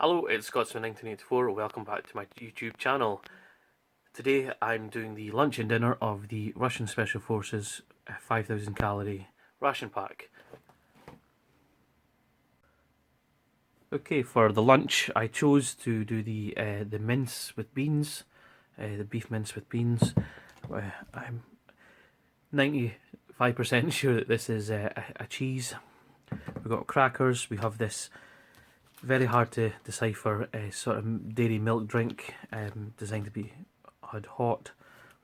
Hello, it's Scotsman1984. Welcome back to my YouTube channel. Today I'm doing the lunch and dinner of the Russian Special Forces 5,000 calorie ration pack. Okay, for the lunch I chose to do the mince with beans, the beef mince with beans. I'm 95% sure that this is a cheese. We've got crackers, we have this very hard to decipher sort of dairy milk drink designed to be hot.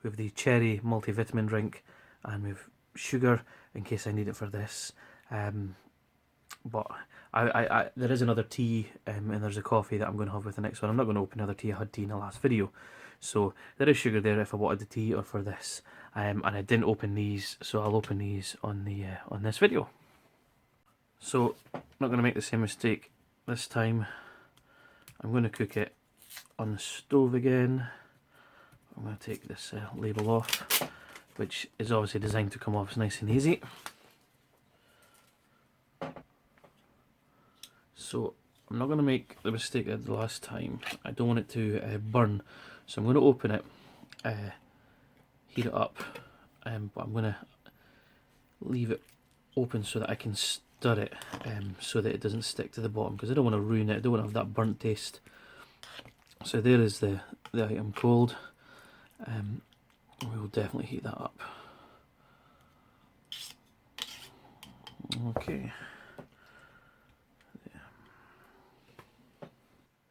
We have the cherry multivitamin drink, and we've sugar in case I need it for this. But there is another tea and there's a coffee that I'm going to have with the next one. I'm not going to open another tea. I had tea in the last video, so there is sugar there if I wanted the tea or for this. And I didn't open these, so I'll open these on this video. So I'm not going to make the same mistake this time. I'm going to cook it on the stove again. I'm going to take this label off, which is obviously designed to come off nice and easy. So I'm not going to make the mistake I did the last time. I don't want it to burn, so I'm going to open it, heat it up, but I'm going to leave it open so that I can stir it so that it doesn't stick to the bottom, because I don't want to ruin it. I don't want to have that burnt taste. So there is the item cold. We will definitely heat that up. Okay.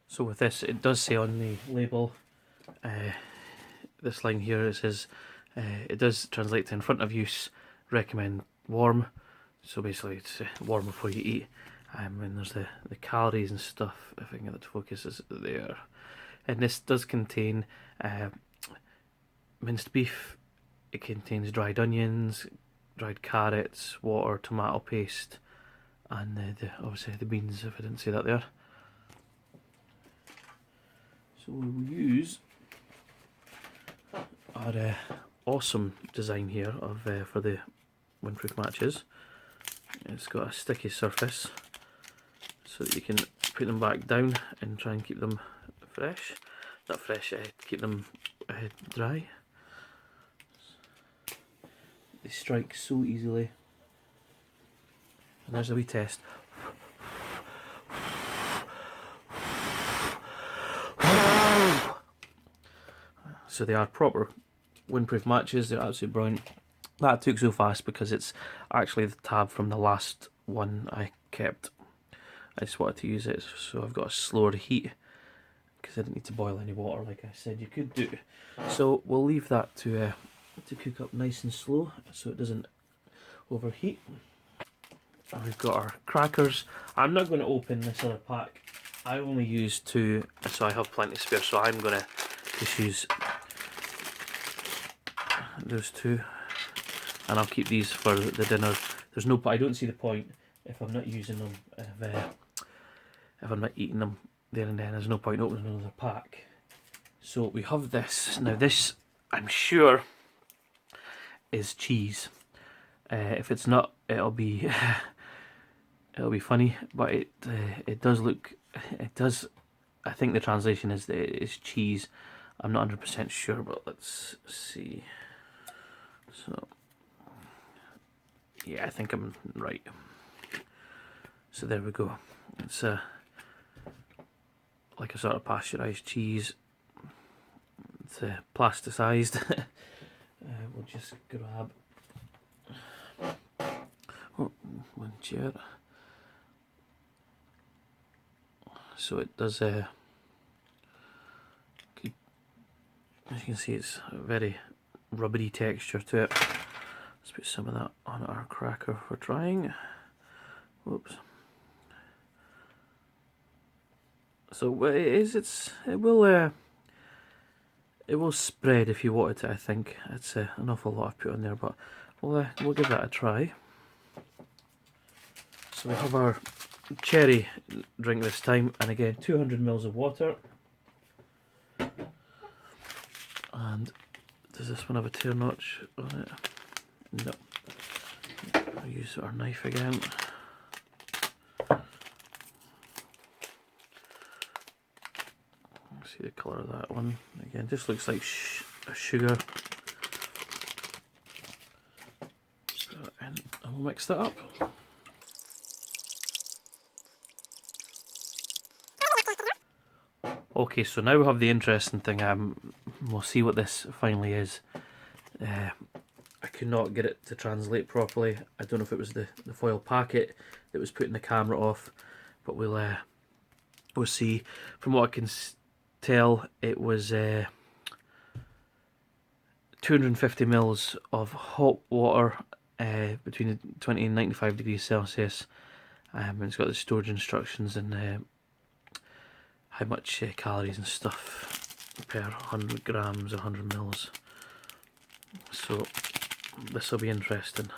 So with this, it does say on the label, this line here, it says it does translate to in front of use, recommend warm. So basically it's warm before you eat. And there's the calories and stuff, if I can get it to focus, is there. And this does contain minced beef, it contains dried onions, dried carrots, water, tomato paste, and obviously the beans, if I didn't say that there. So we will use our awesome design here of for the windproof matches. It's got a sticky surface so that you can put them back down and try and keep them fresh. Not fresh, keep them dry. They strike so easily. And there's a wee test. So they are proper windproof matches, they're absolutely brilliant. That took so fast because it's actually the tab from the last one I kept. I just wanted to use it, so I've got a slower heat because I didn't need to boil any water like I said you could do. So we'll leave that to cook up nice and slow so it doesn't overheat. And we've got our crackers. I'm not going to open this other pack. I only use 2, so I have plenty spare, so I'm going to just use those 2. And I'll keep these for the dinner. I don't see the point if I'm not using them, if I'm not eating them there and then. There's no point opening another pack. So we have this. Now this, I'm sure, is cheese. If it's not, it'll be funny. But it does look. It does. I think the translation is that it is cheese. I'm not 100% sure, but let's see. So. Yeah, I think I'm right. So there we go. It's like a sort of pasteurised cheese. It's plasticized. We'll just grab one chair. So it does. As you can see, it's a very rubbery texture to it. Let's put some of that on our cracker for trying. Whoops. So it will spread if you wanted to. I think it's an awful lot I've put on there, but we'll give that a try. So we have our cherry drink this time, and again 200 ml of water. And does this one have a tear notch on it? No. I'll use our knife again. See the colour of that one. Again, just looks like a sugar. And we'll mix that up. Okay, so now we have the interesting thing. We'll see what this finally is. I could not get it to translate properly. I don't know if it was the foil packet that was putting the camera off, but we'll see. From what I can tell, it was 250 mils of hot water between 20 and 95 degrees Celsius. And it's got the storage instructions and how much calories and stuff per 100 grams or 100 mils. So this will be interesting.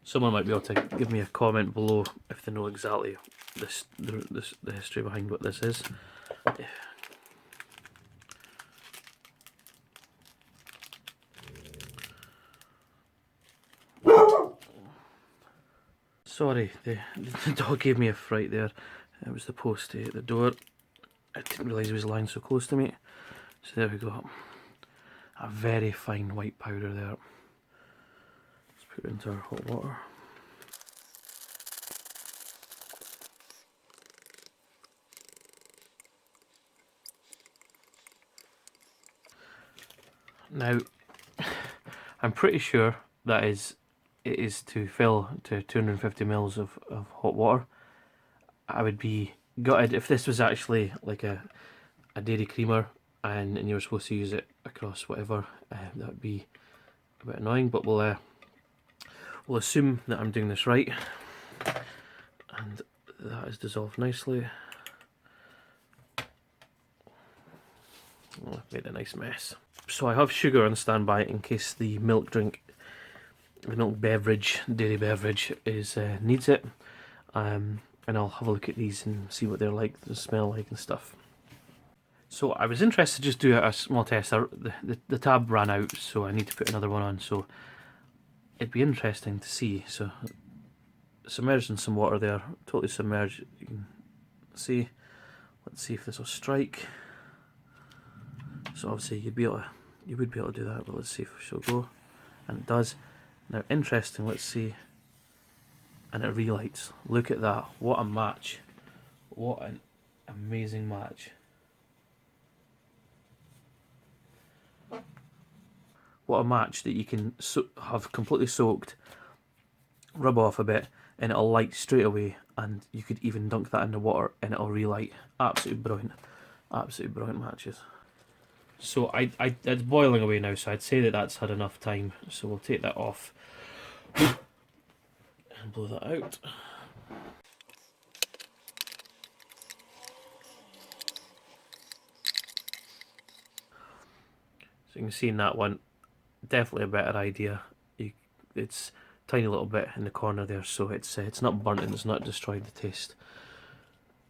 Someone might be able to give me a comment below if they know exactly the history behind what this is. Sorry, the dog gave me a fright there. It was the post at the door. I didn't realise he was lying so close to me. So there we go. A very fine white powder there. Let's put it into our hot water. Now, I'm pretty sure that it is to fill to 250 mils of hot water. I would be gutted if this was actually like a dairy creamer and you were supposed to use it across whatever. That would be a bit annoying, but we'll assume that I'm doing this right. And that is dissolved nicely. Oh, I've made a nice mess. So I have sugar on standby in case the milk beverage, dairy beverage needs it. And I'll have a look at these and see what they're like, the smell like and stuff. So I was interested to just do a small test. The tab ran out, so I need to put another one on. So it'd be interesting to see. So submerged in some water there, totally submerged. You can see. Let's see if this will strike. So obviously you would be able to do that, but let's see if she'll go. And it does. Now interesting, let's see. And it relights. Look at that. What a match. What an amazing match. What a match that you can have completely soaked, rub off a bit, and it'll light straight away, and you could even dunk that in the water and it'll relight. Absolutely brilliant. Absolutely brilliant matches. So it's boiling away now, so I'd say that that's had enough time. So we'll take that off and blow that out. So you can see in that one, definitely a better idea. It's a tiny little bit in the corner there, so it's not burnt and it's not destroyed the taste.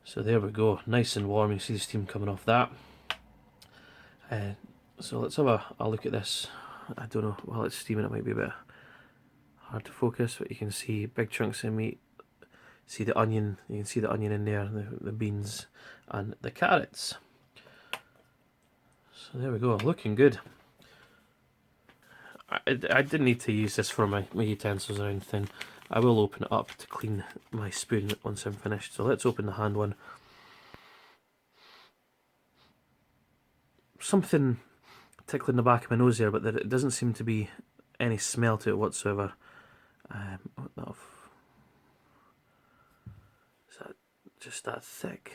So there we go, nice and warm. You see the steam coming off that. So let's have a look at this. I don't know, while it's steaming it might be a bit hard to focus, but you can see big chunks of meat. See the onion, you can see the onion in there, the beans and the carrots. So there we go, looking good. I didn't need to use this for my utensils or anything. I will open it up to clean my spoon once I'm finished. So let's open the hand one. Something tickling the back of my nose there, but it doesn't seem to be any smell to it whatsoever. Is that just that thick?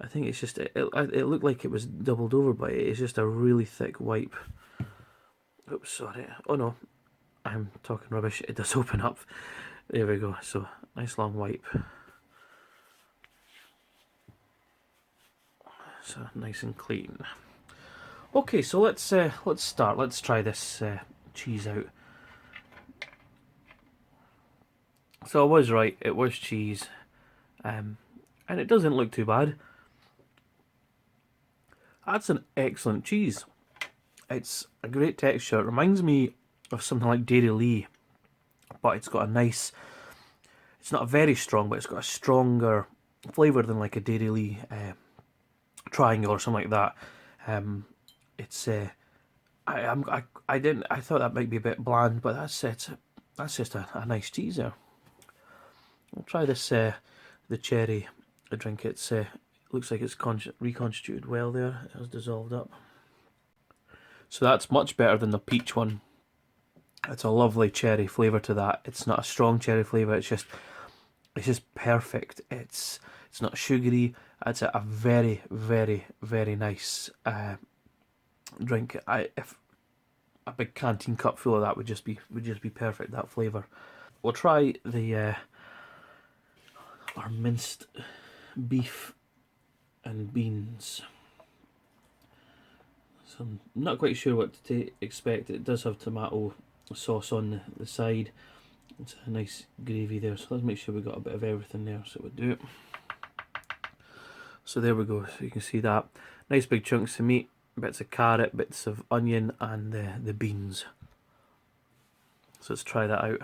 I think it's just, it looked like it was doubled over, but it's just a really thick wipe. Oops, sorry. Oh no, I'm talking rubbish. It does open up. There we go. So nice long wipe. So nice and clean. Okay, so let's start. Let's try this cheese out. So I was right. It was cheese, and it doesn't look too bad. That's an excellent cheese. It's a great texture. It reminds me of something like Dairy Lee, but it's got a nice it's not very strong, but it's got a stronger flavour than like a Dairy Lee triangle or something like that. It's I thought that might be a bit bland, but that's it. That's just a nice cheese there. I'll try this the cherry drink. It's looks like it's reconstituted well there. It has dissolved up. So that's much better than the peach one. It's a lovely cherry flavour to that. It's not a strong cherry flavour. It's just perfect. It's not sugary. It's a very, very, very nice drink. If a big canteen cup full of that would just be perfect. That flavour. We'll try the our minced beef and beans. So I'm not quite sure what to expect. It does have tomato sauce on the side. It's a nice gravy there, so let's make sure we got a bit of everything there, so we'll do it. So there we go, so you can see that. Nice big chunks of meat, bits of carrot, bits of onion, and the beans. So let's try that out.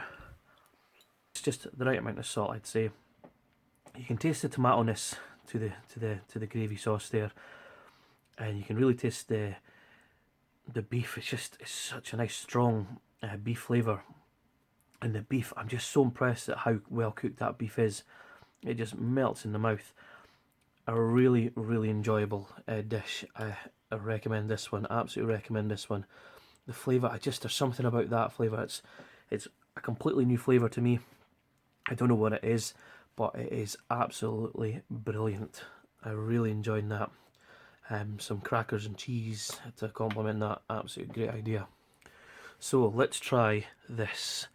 It's just the right amount of salt, I'd say. You can taste the tomato-ness to the gravy sauce there, and you can really taste the beef. It's such a nice strong beef flavour. And the beef, I'm just so impressed at how well cooked that beef is. It just melts in the mouth. A really, really enjoyable dish. I recommend this one. Absolutely recommend this one. The flavour, there's something about that flavour. It's a completely new flavour to me. I don't know what it is, but it is absolutely brilliant. I really enjoyed that. Some crackers and cheese to complement that. Absolutely great idea. So let's try this.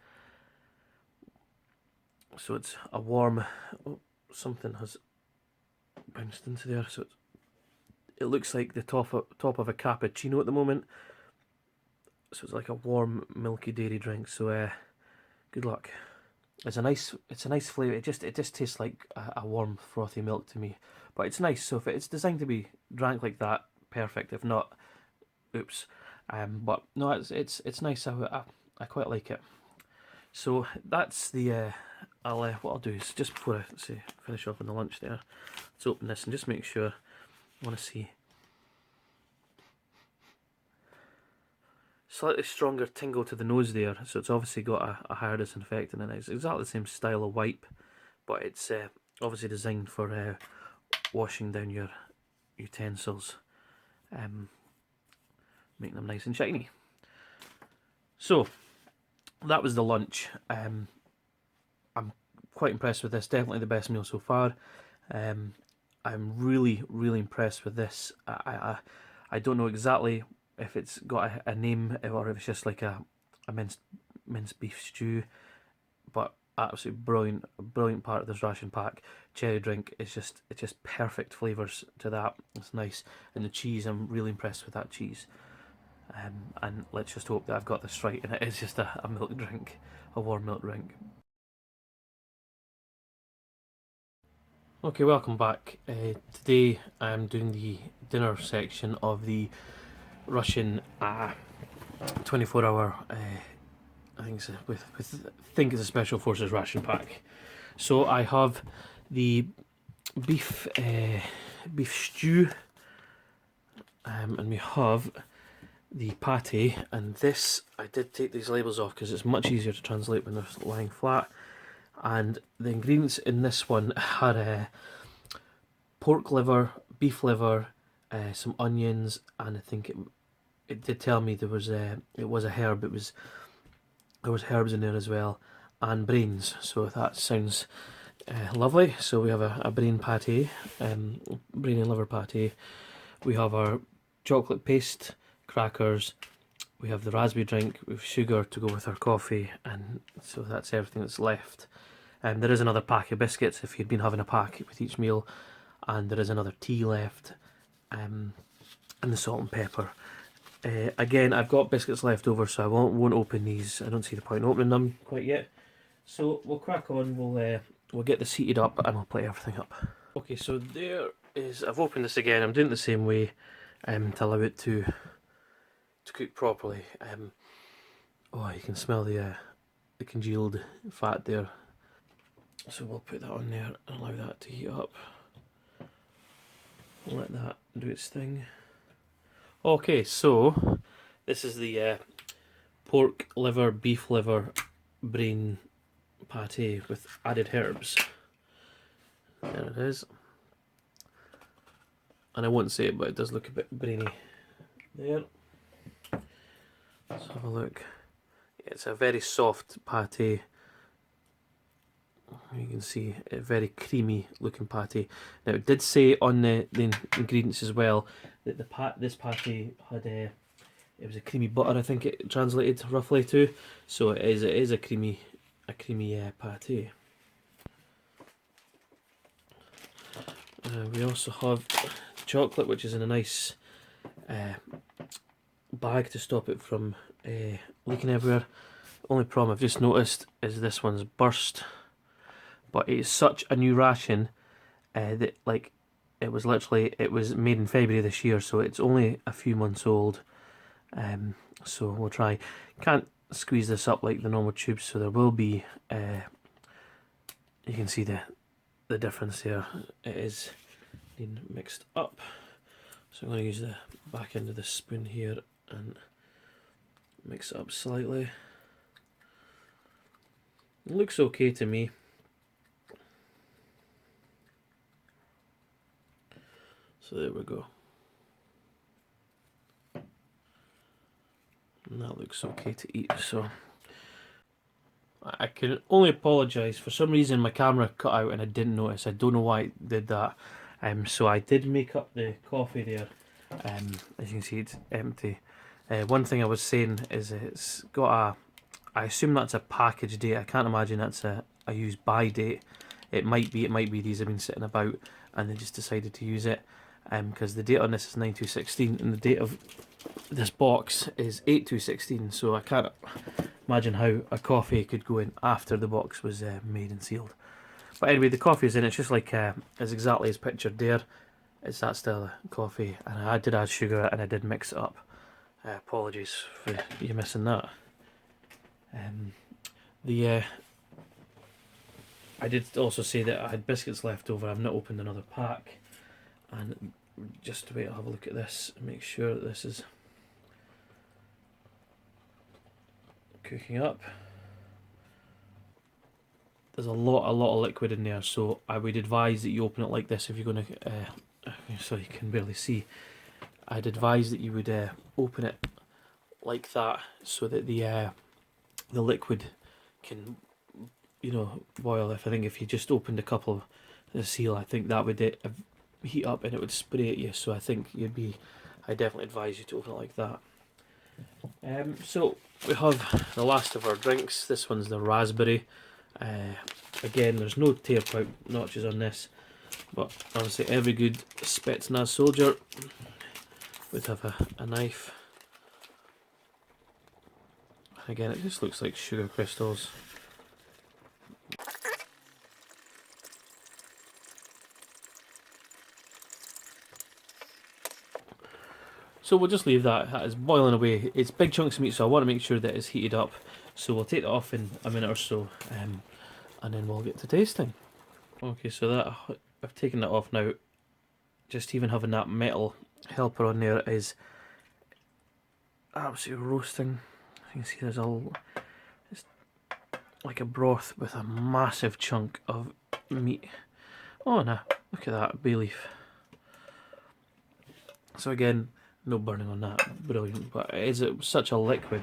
So it's a warm, something has bounced into there, so it looks like the top of a cappuccino at the moment. So it's like a warm milky dairy drink, so good luck. It's a nice flavour. It just tastes like a warm frothy milk to me, but it's nice. So if it's designed to be drank like that, perfect. If not, oops. But no, it's nice. I quite like it. So that's the what I'll do is, just before I finish off on the lunch there, let's open this and just make sure. I want to see. Slightly stronger tingle to the nose there, so it's obviously got a higher disinfectant in it. It's exactly the same style of wipe, but it's obviously designed for washing down your utensils, making them nice and shiny. So that was the lunch. I'm quite impressed with this. Definitely the best meal so far. I'm really, really impressed with this. I don't know exactly if it's got a name or if it's just like a minced beef stew, but absolutely brilliant part of this ration pack. Cherry drink is it's just perfect flavours to that. It's nice, and the cheese, I'm really impressed with that cheese. And let's just hope that I've got this right, and it is just a milk drink, a warm milk drink. Okay, welcome back. Today I'm doing the dinner section of the Russian 24-hour. I think it's a Special Forces ration pack. So I have the beef stew, and we have the pate. And this, I did take these labels off because it's much easier to translate when they're lying flat. And the ingredients in this one had pork liver, beef liver, some onions, and I think it did tell me there was it was a herb. There was herbs in there as well, and brains. So that sounds lovely. So we have a brain pate, brain and liver pate. We have our chocolate paste, crackers. We have the raspberry drink with sugar to go with our coffee, and so that's everything that's left. There is another pack of biscuits if you'd been having a pack with each meal, and there is another tea left, and the salt and pepper. Again, I've got biscuits left over, so I won't open these. I don't see the point in opening them quite yet. So we'll crack on. We'll get this heated up, and we'll plate everything up. Okay, so there is. I've opened this again. I'm doing it the same way to allow it to cook properly. Oh, you can smell the congealed fat there. So we'll put that on there and allow that to heat up. Let that do its thing. Okay, so this is the pork liver, beef liver, brain pate with added herbs. There it is. And I won't say it, but it does look a bit brainy there. Let's have a look. Yeah, it's a very soft pate. You can see a very creamy looking pate. Now it did say on the ingredients as well that this pate had it was a creamy butter, I think it translated roughly to. So it is a creamy pate. We also have chocolate, which is in a nice bag to stop it from leaking everywhere. Only problem I've just noticed is this one's burst, but it's such a new ration that like it was made in February this year, so it's only a few months old. So we'll try. Can't squeeze this up like the normal tubes, so there will be. You can see the difference here. It is being mixed up. So I'm going to use the back end of the spoon here and mix it up slightly. It looks okay to me. So there we go. And that looks okay to eat. So I can only apologise. For some reason my camera cut out and I didn't notice. I don't know why it did that. So I did make up the coffee there. As you can see, it's empty. One thing I was saying is it's got I assume that's a package date. I can't imagine that's a use by date. It might be these have been sitting about and they just decided to use it. Because the date on this is 9/2/16 and the date of this box is 8/2/16. So I can't imagine how a coffee could go in after the box was made and sealed. But anyway, the coffee is in. It's just like it's exactly as pictured there. It's that style of coffee, and I did add sugar and I did mix it up. Apologies for you missing that. I did also say that I had biscuits left over. I've not opened another pack, and just to wait, I'll have a look at this and make sure that this is cooking up. There's a lot of liquid in there, so I would advise that you open it like this if you're going to. So you can barely see. I'd advise that you would open it like that, so that the liquid can, boil. I think if you just opened a couple of the seal, I think that would heat up and it would spray at you. So I think I definitely advise you to open it like that. So we have the last of our drinks. This one's the raspberry. Again, there's no tailpipe notches on this, but obviously every good Spetsnaz soldier would have a knife. Again, it just looks like sugar crystals. So we'll just leave that as boiling away. It's big chunks of meat, so I want to make sure that it's heated up. So we'll take it off in a minute or so, and then we'll get to tasting. Okay, so that I've taken that off now. Just even having that metal helper on there is absolutely roasting. You can see there's it's like a broth with a massive chunk of meat. Oh no, look at that, bay leaf. So again, no burning on that, brilliant, but it is such a liquid.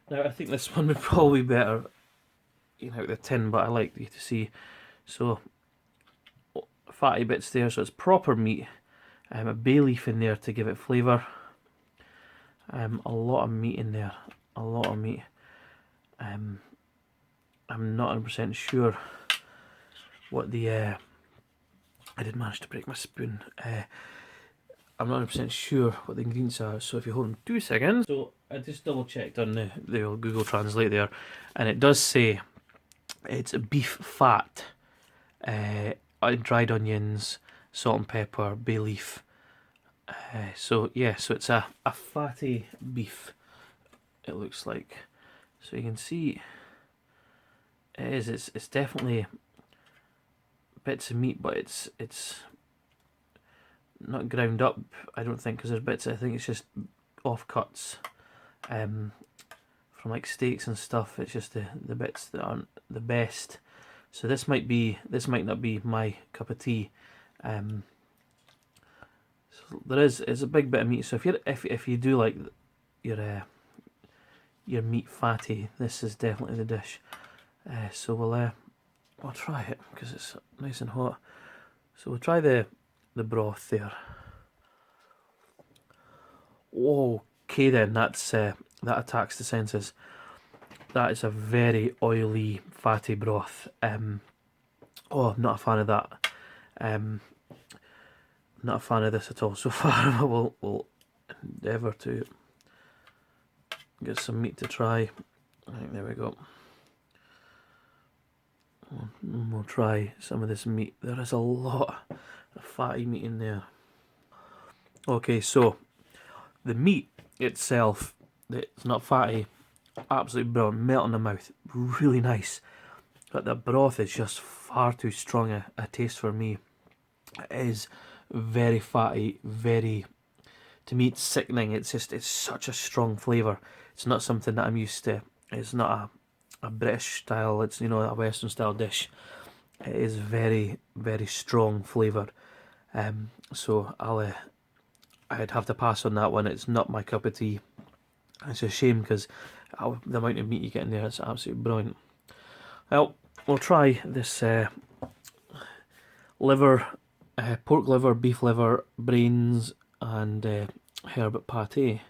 Now I think this one would probably be better out of the tin, but I like you to see. So fatty bits there, so it's proper meat. A bay leaf in there to give it flavour. A lot of meat in there, a lot of meat. I'm not 100% sure what the I did manage to break my spoon. I'm not 100% sure what the ingredients are, so if you hold on 2 seconds. So I just double checked on the old Google Translate there, and it does say it's beef fat, dried onions, salt and pepper, bay leaf. So yeah, so it's a fatty beef, it looks like. So you can see it's definitely bits of meat, but it's not ground up, I don't think, because there's bits, I think it's just offcuts from like steaks and stuff. It's just the bits that aren't the best. So this might not be my cup of tea. So it's a big bit of meat. So if you do like your meat fatty, this is definitely the dish. So we'll try it because it's nice and hot. So we'll try the broth there. Okay then, that attacks the senses. That is a very oily, fatty broth. I'm not a fan of that. Not a fan of this at all so far. We'll endeavour to get some meat to try. Right, there we go. We'll try some of this meat. There is a lot of fatty meat in there. Okay, so the meat itself, it's not fatty, absolutely brilliant, melt in the mouth, really nice. But the broth is just far too strong a taste for me. It is very fatty, to me it's sickening. It's such a strong flavour. It's not something that I'm used to. It's not a British style, it's a Western style dish. It is very, very strong flavoured. So I'd have to pass on that one. It's not my cup of tea. It's a shame because the amount of meat you get in there is absolutely brilliant. Well, we'll try this liver, pork liver, beef liver, brains and herb pate.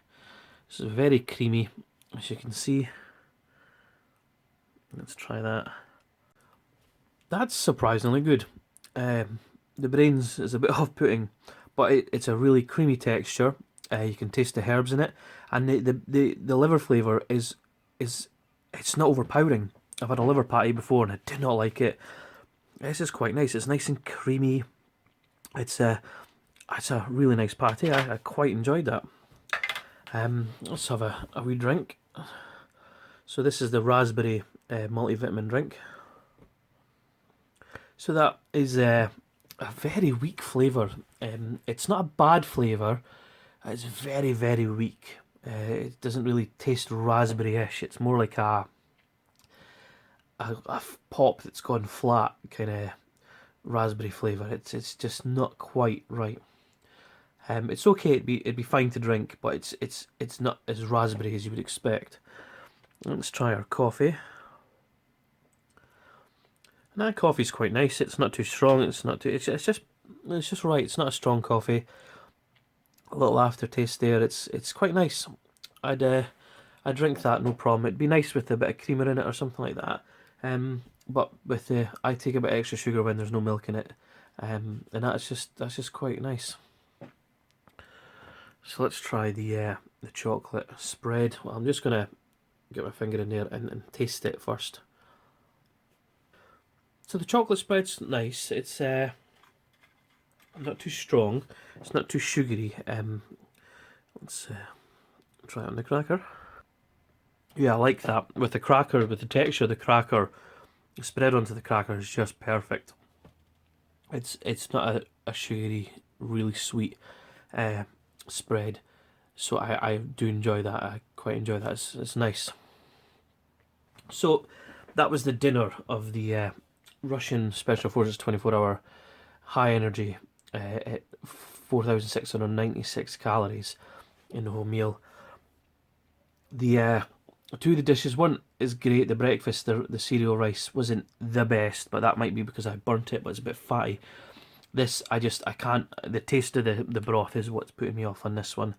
This is very creamy, as you can see. Let's try that. That's surprisingly good. The brains is a bit off-putting, but it's a really creamy texture. You can taste the herbs in it, and the liver flavour is it's not overpowering. I've had a liver patty before and I did not like it. This is quite nice. It's nice and creamy. It's a really nice patty. I quite enjoyed that. Let's have a wee drink. So this is the raspberry multivitamin drink. So that is a very weak flavour. It's not a bad flavour. It's very, very weak. It doesn't really taste raspberry-ish. It's more like a pop that's gone flat kind of raspberry flavour. It's just not quite right. It's okay. It'd be fine to drink, but it's not as raspberry as you would expect. Let's try our coffee. And that coffee's quite nice. It's not too strong. It's just right. It's not a strong coffee. A little aftertaste there. It's quite nice. I'd drink that, no problem. It'd be nice with a bit of creamer in it or something like that. But with I take a bit of extra sugar when there's no milk in it, and that's just quite nice. So let's try the chocolate spread. Well, I'm just gonna get my finger in there and taste it first. So the chocolate spread's nice. It's not too strong. It's not too sugary. Let's try it on the cracker. Yeah, I like that. With the cracker, with the texture of the cracker, spread onto the cracker is just perfect. It's not a sugary, really sweet spread. So I do enjoy that. I quite enjoy that. It's nice. So that was the dinner of the Russian Special Forces 24-hour high energy at 4,696 calories in the whole meal. The two of the dishes, one is great. The breakfast, the cereal rice wasn't the best, but that might be because I burnt it, but it's a bit fatty. This, I can't, the taste of the broth is what's putting me off on this one.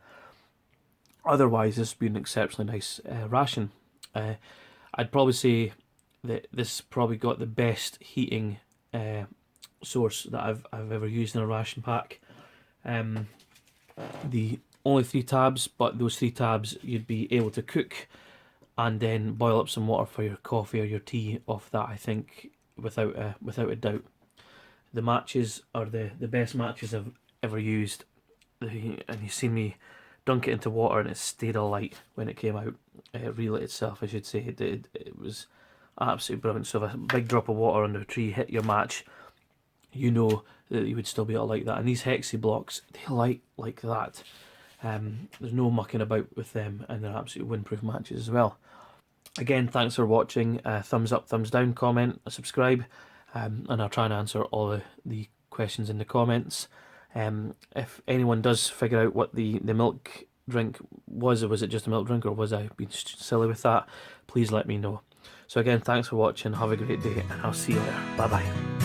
Otherwise, this has been an exceptionally nice ration. I'd probably say that this probably got the best heating source that I've ever used in a ration pack. The only 3 tabs, but those 3 tabs you'd be able to cook and then boil up some water for your coffee or your tea off that, I think, without a doubt. The matches are the best matches I've ever used, and you've seen me dunk it into water and it stayed alight when it came out. Relit itself, I should say. It was absolutely brilliant. So if a big drop of water under a tree hit your match, you know that you would still be able to like that. And these Hexi blocks, they light like that. There's no mucking about with them, and they're absolutely windproof matches as well. Again, thanks for watching. Thumbs up, thumbs down, comment, subscribe, and I'll try and answer all the questions in the comments. If anyone does figure out what the milk drink was, or was it just a milk drink, or was I being silly with that, please let me know. So again, thanks for watching, have a great day, and I'll see you later. Bye bye.